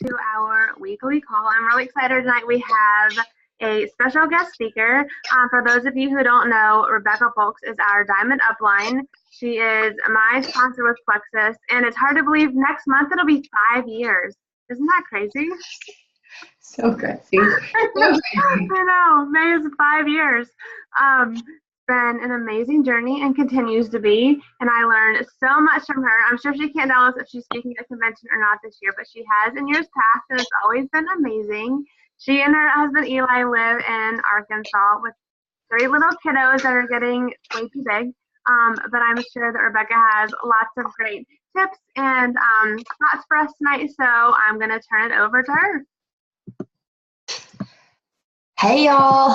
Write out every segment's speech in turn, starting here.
to our weekly call. I'm really excited tonight. We have a special guest speaker. For those of you who don't know, Rebekah Fowlkes is our Diamond Upline. She is my sponsor with Plexus, and it's hard to believe next month it'll be 5 years. Isn't that crazy? So crazy. So crazy. I know. May is 5 years. Been an amazing journey and continues to be, and I learned so much from her. I'm sure she can't tell us if she's speaking at a convention or not this year, but she has in years past, and it's always been amazing. She and her husband Eli live in Arkansas with 3 little kiddos that are getting way too big, but I'm sure that Rebekah has lots of great tips and thoughts for us tonight, so I'm going to turn it over to her. Hey y'all.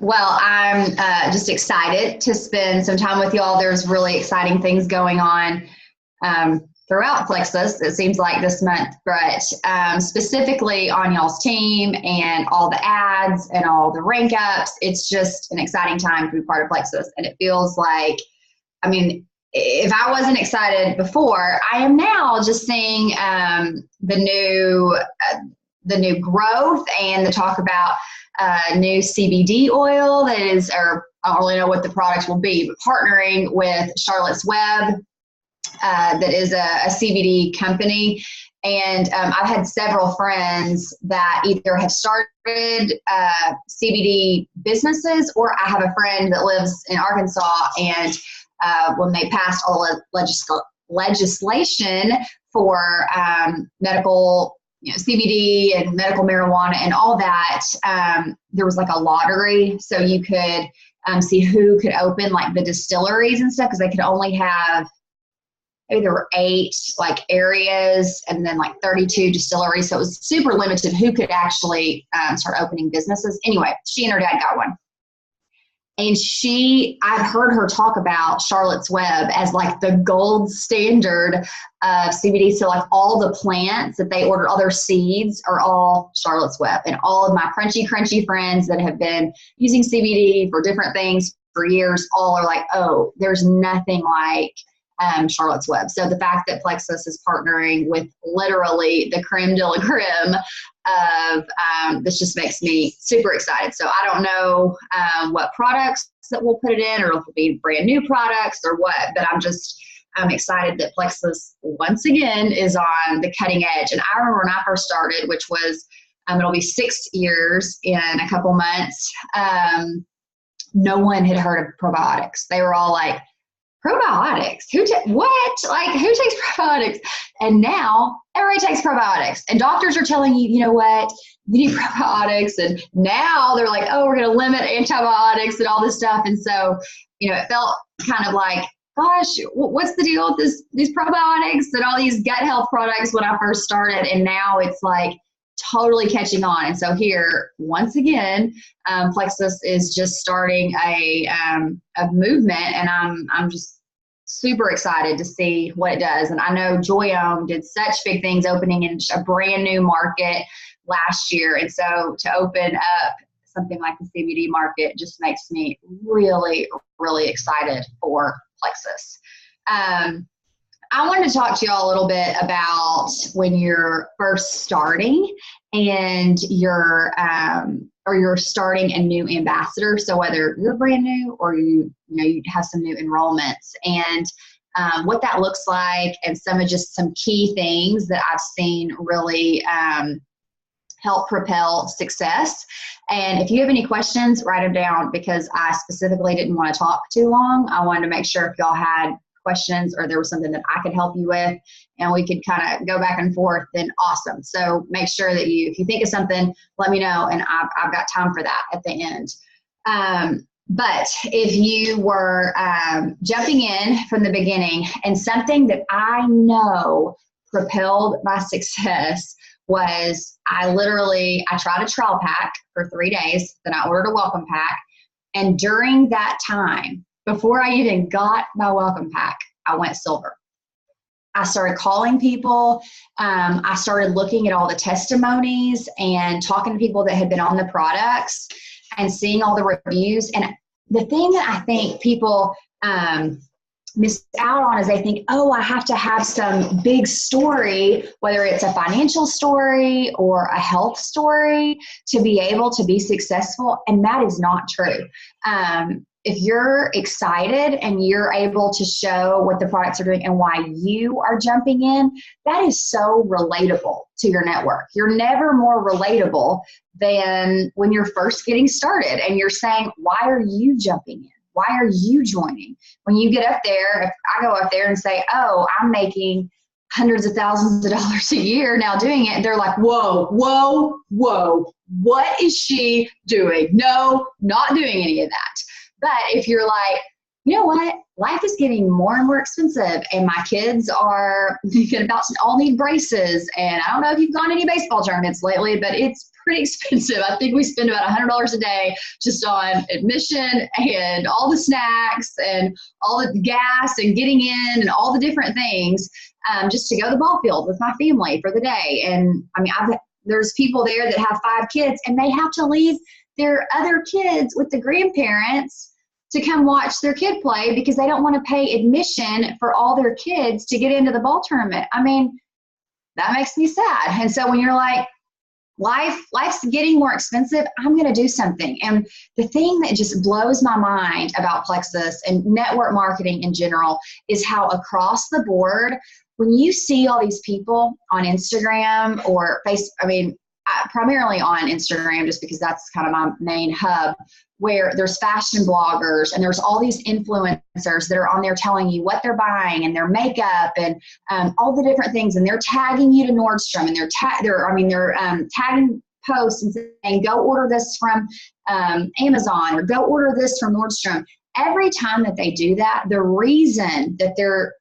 Well, I'm just excited to spend some time with y'all. There's really exciting things going on throughout Plexus, it seems like this month, but specifically on y'all's team and all the ads and all the rank ups. It's just an exciting time to be part of Plexus. And it feels like, I mean, if I wasn't excited before, I am now just seeing the new growth and the talk about new CBD oil that is, or I don't really know what the product will be, but partnering with Charlotte's Web, that is a CBD company. And I've had several friends that either have started CBD businesses, or I have a friend that lives in Arkansas, and when they passed all the legislation for medical, CBD and medical marijuana and all that, there was like a lottery, so you could see who could open like the distilleries and stuff, because they could only have, maybe there were 8 like areas and then like 32 distilleries, so it was super limited who could actually start opening businesses. Anyway, she and her dad got one. And I've heard her talk about Charlotte's Web as like the gold standard of CBD. So like all the plants that they order, all their seeds are all Charlotte's Web. And all of my crunchy friends that have been using CBD for different things for years, all are like, oh, there's nothing like Charlotte's Web. So the fact that Plexus is partnering with literally the creme de la creme of this just makes me super excited. So I don't know what products that we'll put it in, or if it'll be brand new products or what, but I'm excited that Plexus once again is on the cutting edge. And I remember when I first started, which was it'll be 6 years in a couple months, no one had heard of probiotics. They were all like, probiotics? What? Like, who takes probiotics? And now everybody takes probiotics. And doctors are telling you, you know what, you need probiotics. And now they're like, oh, we're going to limit antibiotics and all this stuff. And so, it felt kind of like, gosh, what's the deal with these probiotics and all these gut health products when I first started? And now it's like totally catching on. And so here, once again, Plexus is just starting a movement, and I'm just super excited to see what it does. And I know Joyome did such big things opening in a brand new market last year. And so to open up something like the CBD market just makes me really, really excited for Plexus. I wanted to talk to y'all a little bit about when you're first starting and you're starting a new ambassador. So whether you're brand new or you have some new enrollments, and what that looks like, and some key things that I've seen really help propel success. And if you have any questions, write them down, because I specifically didn't want to talk too long. I wanted to make sure if y'all had questions or there was something that I could help you with and we could kind of go back and forth, then awesome. So make sure that if you think of something, let me know, and I've got time for that at the end. But if you were jumping in from the beginning, and something that I know propelled my success was I tried a trial pack for 3 days, then I ordered a welcome pack. And during that time, before I even got my welcome pack, I went silver. I started calling people. I started looking at all the testimonies and talking to people that had been on the products and seeing all the reviews. And the thing that I think people miss out on is they think, oh, I have to have some big story, whether it's a financial story or a health story, to be able to be successful. And that is not true. If you're excited and you're able to show what the products are doing and why you are jumping in, that is so relatable to your network. You're never more relatable than when you're first getting started and you're saying, why are you jumping in? Why are you joining? When you get up there, if I go up there and say, oh, I'm making hundreds of thousands of dollars a year now doing it, they're like, whoa, whoa, whoa, what is she doing? No, not doing any of that. But if you're like, you know what, life is getting more and more expensive and my kids are about to all need braces, and I don't know if you've gone to any baseball tournaments lately, but it's pretty expensive. I think we spend about $100 a day just on admission and all the snacks and all the gas and getting in and all the different things, just to go to the ball field with my family for the day. And I mean, there's people there that have 5 kids and they have to leave their other kids with the grandparents to come watch their kid play because they don't want to pay admission for all their kids to get into the ball tournament. I mean, that makes me sad. And so when you're like, life's getting more expensive, I'm going to do something. And the thing that just blows my mind about Plexus and network marketing in general is how across the board, when you see all these people on Instagram or primarily on Instagram, just because that's kind of my main hub, where there's fashion bloggers and there's all these influencers that are on there telling you what they're buying and their makeup and all the different things, and they're tagging you to Nordstrom, and they're tagging posts and saying, go order this from Amazon or go order this from Nordstrom. Every time that they do that, the reason that they're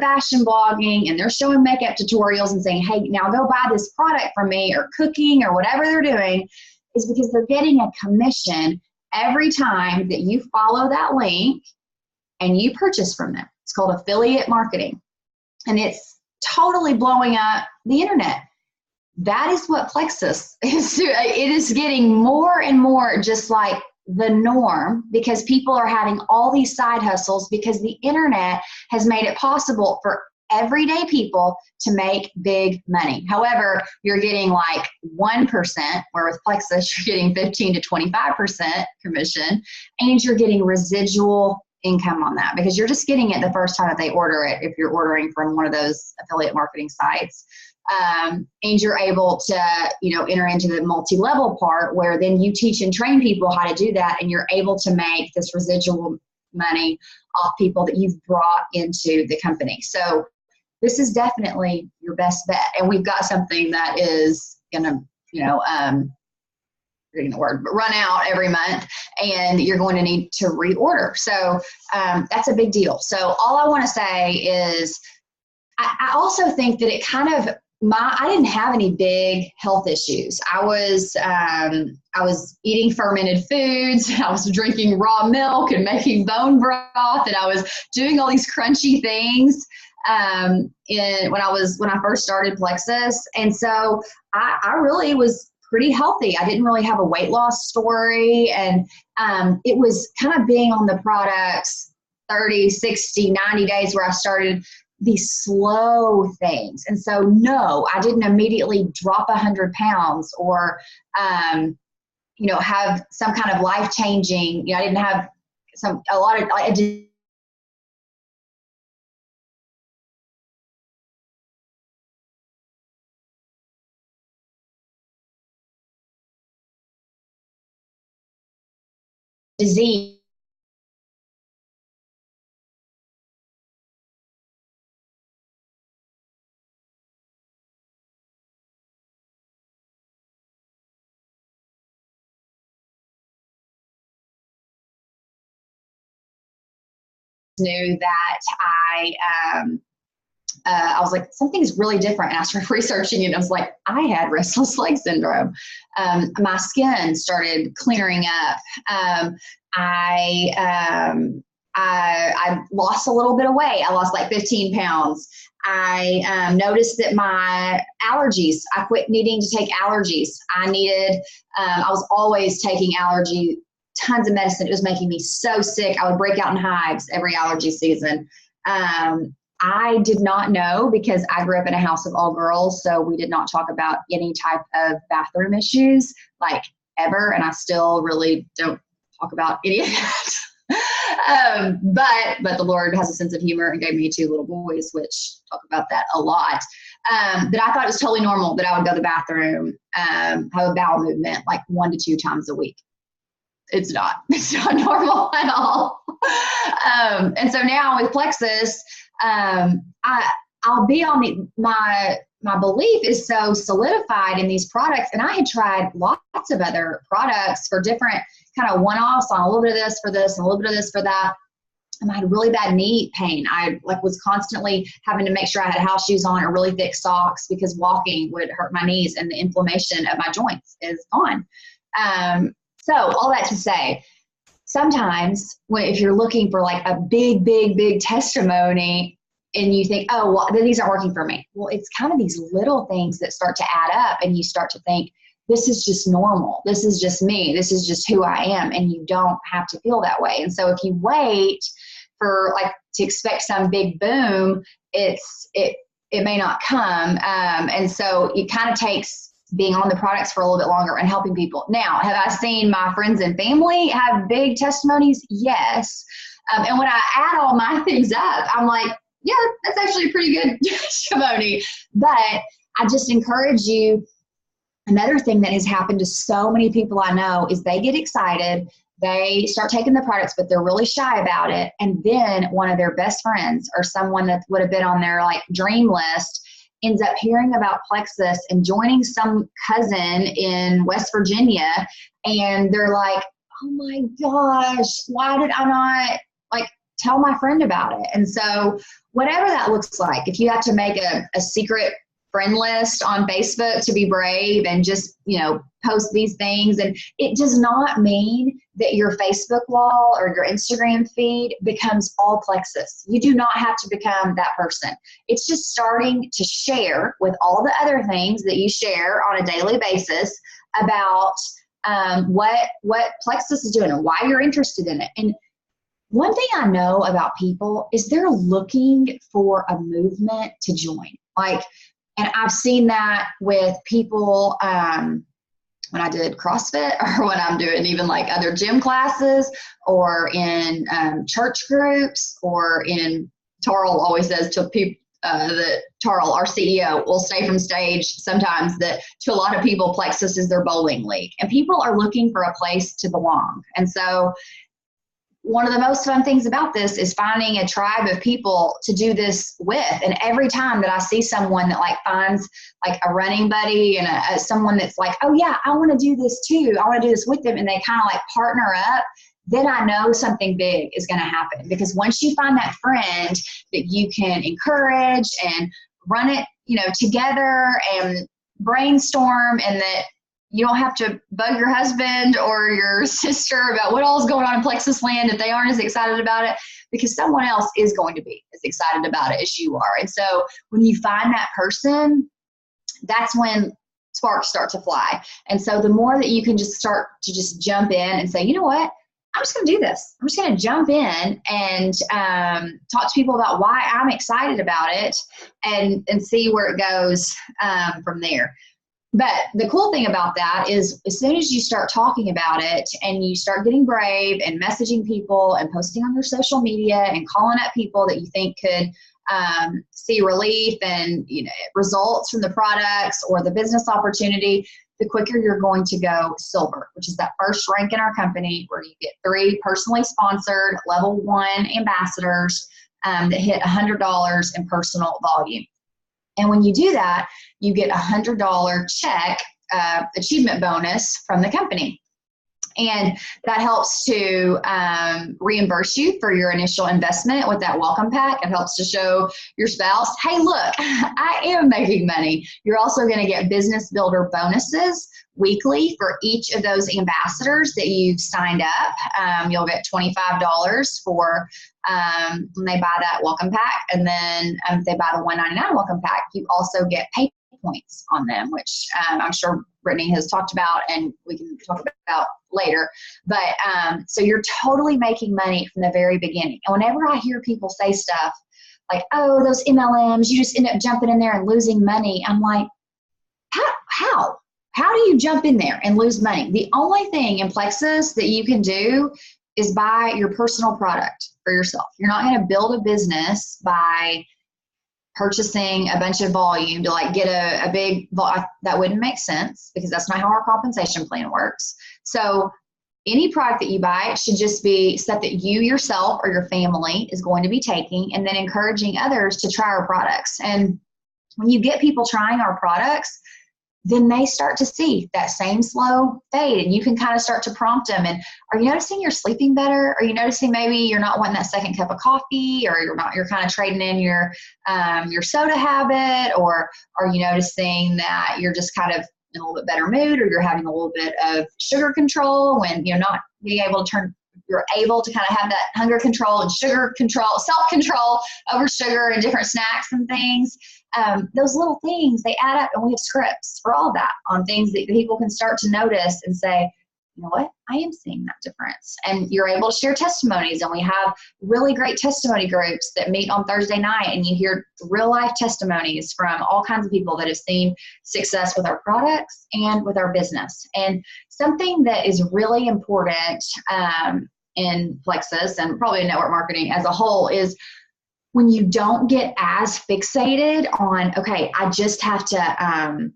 fashion blogging and they're showing makeup tutorials and saying, hey, now go buy this product from me, or cooking or whatever they're doing, is because they're getting a commission every time that you follow that link and you purchase from them. It's called affiliate marketing, and it's totally blowing up the internet. That is what Plexus is doing. It is getting more and more just like the norm, because people are having all these side hustles because the internet has made it possible for everyday people to make big money. However, you're getting like 1%, where with Plexus, you're getting 15 to 25% commission, and you're getting residual income on that because you're just getting it the first time that they order it if you're ordering from one of those affiliate marketing sites. And you're able to, enter into the multi-level part where then you teach and train people how to do that, and you're able to make this residual money off people that you've brought into the company. So this is definitely your best bet. And we've got something that is going to, run out every month, and you're going to need to reorder. So that's a big deal. So all I want to say is I also think that it kind of, I didn't have any big health issues. I was eating fermented foods. I was drinking raw milk and making bone broth, and I was doing all these crunchy things when I first started Plexus. And so I really was pretty healthy. I didn't really have a weight loss story, and it was kind of being on the products 30, 60, 90 days where I started these slow things. And so, no, I didn't immediately drop 100 pounds or, have some kind of life-changing, I didn't have I did disease. Knew that I was like, something's really different. And I started researching it. And I was like, I had restless leg syndrome. My skin started clearing up. I lost a little bit of weight. I lost like 15 pounds. I noticed that my allergies, I quit needing to take allergies. I was always taking allergy tons of medicine. It was making me so sick. I would break out in hives every allergy season. I did not know, because I grew up in a house of all girls, so we did not talk about any type of bathroom issues, like, ever, and I still really don't talk about any of that. But the Lord has a sense of humor and gave me 2 little boys, which talk about that a lot. But I thought it was totally normal that I would go to the bathroom, have a bowel movement like 1 to 2 times a week. It's not normal at all. And so now with Plexus, I'll be on my belief is so solidified in these products. And I had tried lots of other products for different kind of one-offs on a little bit of this for this and a little bit of this for that. And I had really bad knee pain. I was constantly having to make sure I had house shoes on or really thick socks, because walking would hurt my knees, and the inflammation of my joints is gone. So all that to say, sometimes if you're looking for like a big testimony and you think, oh, well, these aren't working for me. Well, it's kind of these little things that start to add up, and you start to think, this is just normal. This is just me. This is just who I am. And you don't have to feel that way. And so if you wait for to expect some big boom, it may not come. And so it kind of takes being on the products for a little bit longer and helping people. Now, have I seen my friends and family have big testimonies? Yes. And when I add all my things up, I'm like, yeah, that's actually a pretty good testimony. But I just encourage you. Another thing that has happened to so many people I know is they get excited, they start taking the products, but they're really shy about it. And then one of their best friends or someone that would have been on their dream list ends up hearing about Plexus and joining some cousin in West Virginia. And they're like, oh my gosh, why did I not tell my friend about it? And so whatever that looks like, if you have to make a secret friend list on Facebook to be brave and just, post these things. And it does not mean that your Facebook wall or your Instagram feed becomes all Plexus. You do not have to become that person. It's just starting to share with all the other things that you share on a daily basis about what Plexus is doing and why you're interested in it. And one thing I know about people is they're looking for a movement to join. And I've seen that with people when I did CrossFit, or when I'm doing even other gym classes, or in church groups, or in, Tarl always says to people, that Tarl, our CEO, will say from stage sometimes that to a lot of people, Plexus is their bowling league. And people are looking for a place to belong. And so one of the most fun things about this is finding a tribe of people to do this with. And every time that I see someone that finds a running buddy and someone that's oh yeah, I want to do this too, I want to do this with them, and they kind of partner up, then I know something big is going to happen. Because once you find that friend that you can encourage and run it, together and brainstorm, and that you don't have to bug your husband or your sister about what all is going on in Plexus land if they aren't as excited about it, because someone else is going to be as excited about it as you are. And so when you find that person, that's when sparks start to fly. And so the more that you can just start to just jump in and say, you know what, I'm just going to do this. I'm just going to jump in and talk to people about why I'm excited about it, and see where it goes from there. But the cool thing about that is, as soon as you start talking about it and you start getting brave and messaging people and posting on your social media and calling up people that you think could see relief and results from the products or the business opportunity, the quicker you're going to go silver, which is that first rank in our company, where you get 3 personally sponsored level 1 ambassadors that hit $100 in personal volume. And when you do that, you get a $100 check achievement bonus from the company. And that helps to reimburse you for your initial investment with that welcome pack. It helps to show your spouse, hey, look, I am making money. You're also going to get business builder bonuses weekly for each of those ambassadors that you've signed up. You'll get $25 for when they buy that welcome pack. And then if they buy the $199 welcome pack, you also get pay points on them, which I'm sure Brittany has talked about and we can talk about later. But so you're totally making money from the very beginning. And whenever I hear people say stuff like, oh, those MLMs, you just end up jumping in there and losing money, I'm like, how? How do you jump in there and lose money? The only thing in Plexus that you can do is buy your personal product for yourself. You're not going to build a business by purchasing a bunch of volume to like get a big, that wouldn't make sense because that's not how our compensation plan works. So any product that you buy should just be stuff that you yourself or your family is going to be taking, and then encouraging others to try our products. And when you get people trying our products, then they start to see that same slow fade, and you can kind of start to prompt them. And are you noticing you're sleeping better? Are you noticing maybe you're not wanting that second cup of coffee, or you're kind of trading in your soda habit? Or are you noticing that you're just kind of in a little bit better mood, or you're having a little bit of sugar control when you're not being able to you're able to kind of have that hunger control and sugar control, self-control over sugar and different snacks and things. Those little things, they add up, and we have scripts for all that on things that people can start to notice and say, you know what, I am seeing that difference. And you're able to share testimonies, and we have really great testimony groups that meet on Thursday night, and you hear real life testimonies from all kinds of people that have seen success with our products and with our business. And something that is really important in Plexus and probably in network marketing as a whole is when you don't get as fixated on, okay, I just have to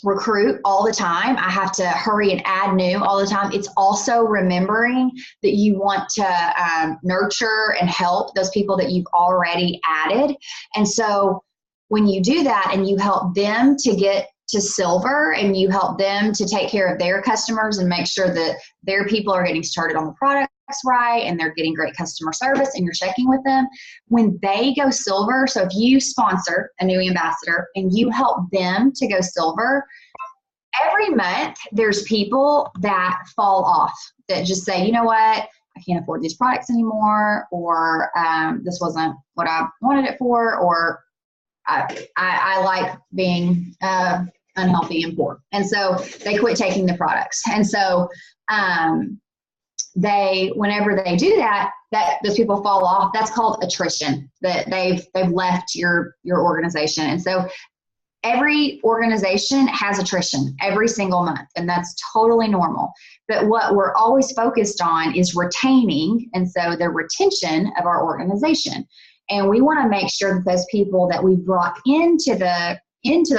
recruit all the time, I have to hurry and add new all the time. It's also remembering that you want to nurture and help those people that you've already added. And so when you do that and you help them to get to silver, and you help them to take care of their customers and make sure that their people are getting started on the products right, and they're getting great customer service, and you're checking with them, when they go silver, so if you sponsor a new ambassador and you help them to go silver, every month there's people that fall off that just say, you know what, I can't afford these products anymore, or this wasn't what I wanted it for, or I like being unhealthy and poor. And so they quit taking the products. And so whenever they do that those people fall off, that's called attrition, that they've left your organization. And so every organization has attrition every single month, and that's totally normal. But what we're always focused on is retaining, and so the retention of our organization. And we want to make sure that those people that we brought into the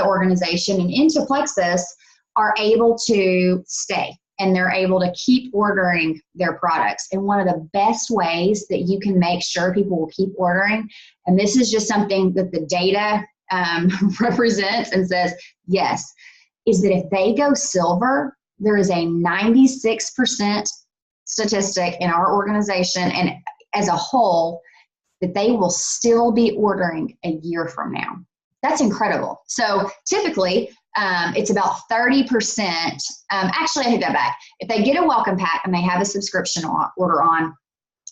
organization and into Plexus are able to stay, and they're able to keep ordering their products. And one of the best ways that you can make sure people will keep ordering, and this is just something that the data represents and says, yes, is that if they go silver, there is a 96% statistic in our organization and as a whole that they will still be ordering a year from now. That's incredible. So typically, it's about 30%. Actually, I take that back. If they get a welcome pack and they have a subscription order on,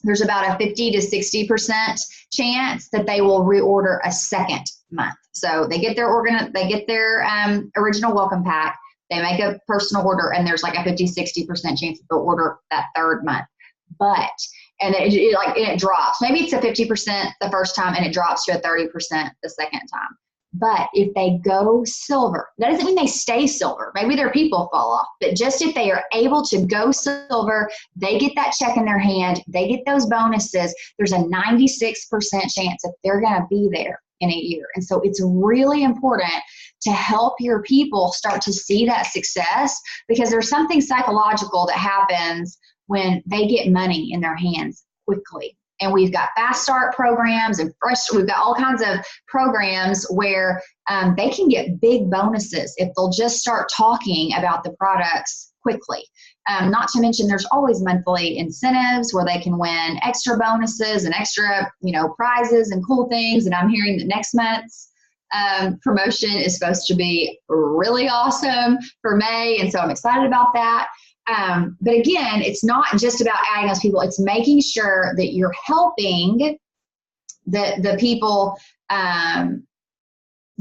there's about a 50 to 60% chance that they will reorder a second month. So they get their original welcome pack, they make a personal order, and there's like a 50, 60% chance that they'll order that third month. But it drops. Maybe it's a 50% the first time and it drops to a 30% the second time. But if they go silver, that doesn't mean they stay silver. Maybe their people fall off. But just if they are able to go silver, they get that check in their hand, they get those bonuses, there's a 96% chance that they're going to be there in a year. And so it's really important to help your people start to see that success, because there's something psychological that happens when they get money in their hands quickly. And we've got fast start programs and we've got all kinds of programs where they can get big bonuses if they'll just start talking about the products quickly. Not to mention there's always monthly incentives where they can win extra bonuses and extra, prizes and cool things. And I'm hearing that next month's promotion is supposed to be really awesome for May. And so I'm excited about that. But again, it's not just about adding those people. It's making sure that you're helping the people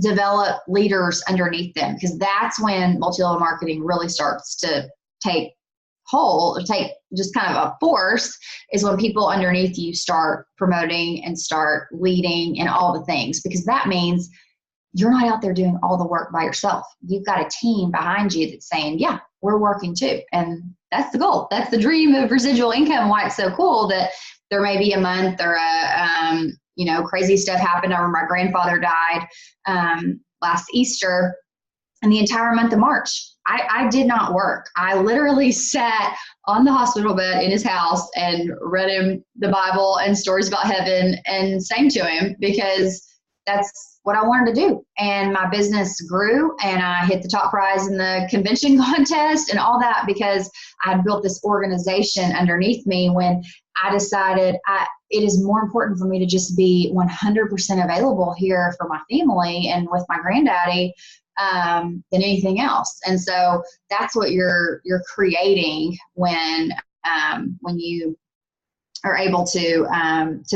develop leaders underneath them, because that's when multi-level marketing really starts to take hold, or take just kind of a force, is when people underneath you start promoting and start leading and all the things, because that means you're not out there doing all the work by yourself. You've got a team behind you that's saying, yeah, we're working too. And that's the goal. That's the dream of residual income. Why it's so cool that there may be a month or crazy stuff happened. I remember my grandfather died last Easter, and the entire month of March, I did not work. I literally sat on the hospital bed in his house and read him the Bible and stories about heaven and sang to him, because that's what I wanted to do. And my business grew, and I hit the top prize in the convention contest and all that, because I had built this organization underneath me, when I decided it is more important for me to just be 100% available here for my family and with my granddaddy than anything else. And so that's what you're creating when you are able to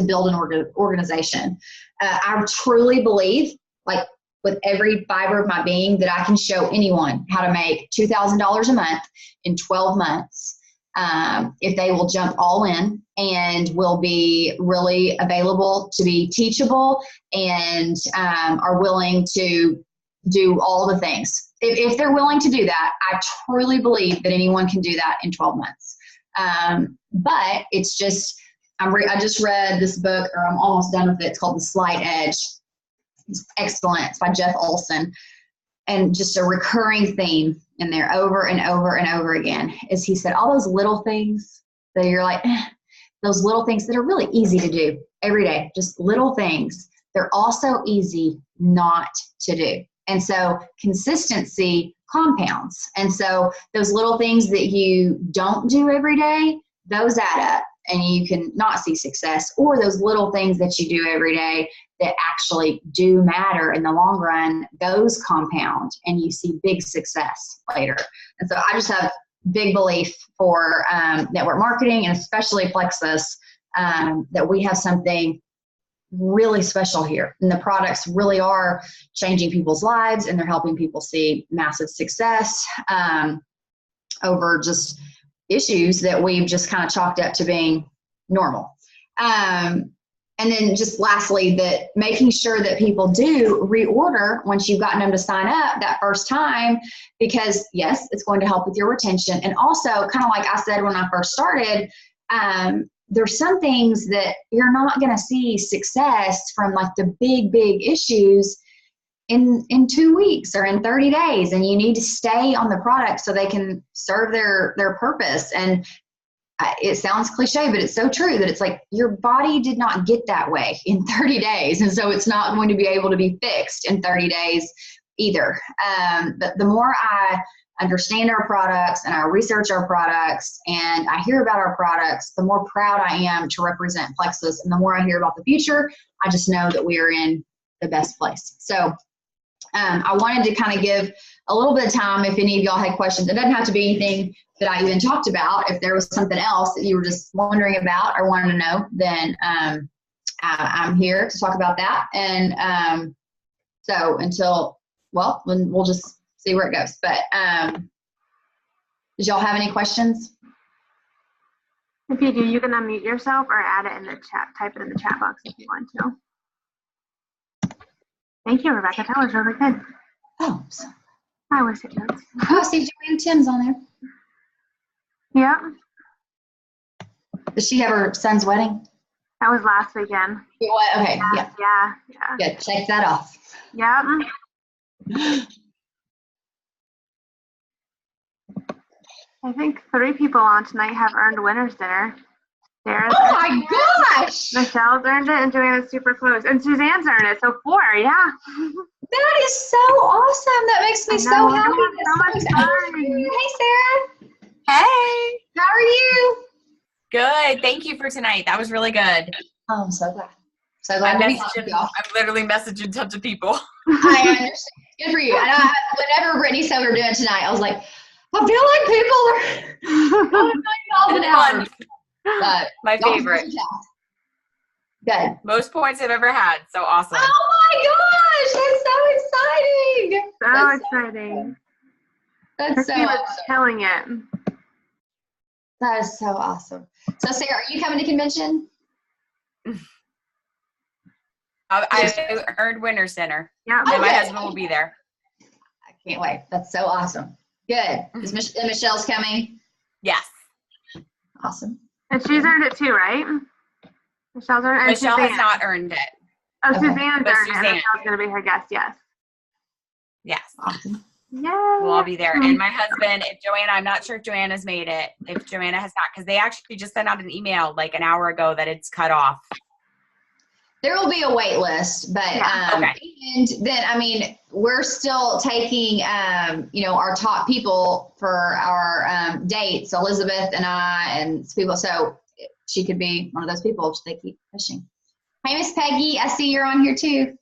build an organization. I truly believe, like with every fiber of my being, that I can show anyone how to make $2,000 a month in 12 months if they will jump all in and will be really available to be teachable and are willing to do all the things. If they're willing to do that, I truly believe that anyone can do that in 12 months. But it's just, I just read this book, or I'm almost done with it. It's called The Slight Edge. It's excellent. It's by Jeff Olson. And just a recurring theme in there over and over and over again is, he said, all those little things that you're like, those little things that are really easy to do every day, just little things, they're also easy not to do. And so consistency compounds. And so those little things that you don't do every day, those add up, and you can not see success. Or those little things that you do every day that actually do matter in the long run, those compound and you see big success later. And so I just have big belief for network marketing, and especially Plexus, that we have something really special here. And the products really are changing people's lives, and they're helping people see massive success over just issues that we've just kind of chalked up to being normal. And then just lastly, that making sure that people do reorder once you've gotten them to sign up that first time, because yes, it's going to help with your retention. And also, kind of like I said when I first started, there's some things that you're not going to see success from, like the big issues in 2 weeks or in 30 days. And you need to stay on the product so they can serve their purpose. And it sounds cliche, but it's so true, that it's like your body did not get that way in 30 days. And so it's not going to be able to be fixed in 30 days either. But the more I understand our products and I research our products and I hear about our products, the more proud I am to represent Plexus. And the more I hear about the future, I just know that we are in the best place. So I wanted to kind of give a little bit of time if any of y'all had questions. It doesn't have to be anything that I even talked about. If there was something else that you were just wondering about or wanted to know, then I'm here to talk about that. And so we'll just see where it goes. But did y'all have any questions? If you do, you can unmute yourself or add it in the chat, type it in the chat box if you want to. Thank you, Rebekah. That was really good. Oh, I always hit notes. Oh, see, Joanne Tim's on there. Yeah. Does she have her son's wedding? That was last weekend. What? Okay. Yeah. Yeah, check that off. Yeah. I think 3 people on tonight have earned winner's dinner. Sarah's oh my gosh! Michelle's earned it, and Joanna's super close. And Suzanne's earned it, so 4, yeah. That is so awesome. That makes me so happy. So much fun. Hey, Sarah. Hey. How are you? Good. Thank you for tonight. That was really good. Oh, I'm so glad. So glad I'm literally messaging tons of people. I understand. Good for you. And whenever Brittany said we were doing tonight, I was like, I feel like people are miles an hour. But my favorite. Good. Most points I've ever had. So awesome. Oh my that's so exciting. So exciting. That's so She was awesome. killing it. That is so awesome. So, Sarah, are you coming to convention? I earned Winter Center. Yeah. And my Okay. husband will be there. I can't wait. That's so awesome. Good. Is Michelle's coming? Yes. Awesome. And she's earned it too, right? Michelle's earned it. And Michelle has Suzanne. not earned it. Oh, Okay. Suzanne's But earned it. Suzanne. Michelle's going to be her guest, yes. Yes. Awesome. Yeah. We'll all be there. And my husband, if Joanna, I'm not sure if Joanna's made it. If Joanna has not, because they actually just sent out an email like an hour ago that it's cut off. There will be a wait list, but Okay. and then I mean we're still taking our top people for our dates. Elizabeth and I and people, so she could be one of those people if they keep pushing. Hey, Miss Peggy, I see you're on here too.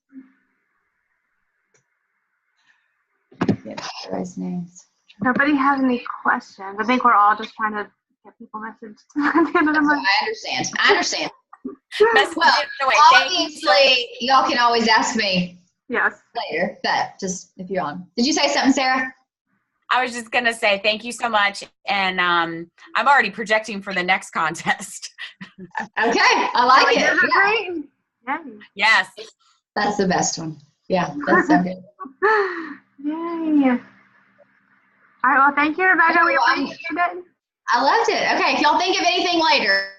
Get those names. Nobody has any questions. I think we're all just trying to get people messaged at the end of the month. I understand. Message Well, it away. obviously, y'all can always ask me Yes. later, but just if you're on. Did you say something, Sarah? I was just going to say thank you so much. And I'm already projecting for the next contest. Okay, I like it. Isn't that Yeah. great? Yeah. Yes. That's the best one. Yeah, that's so good. Yay. All right. Well, thank you, Rebekah. We Well, appreciate it. I loved it. Okay, if y'all think of anything later,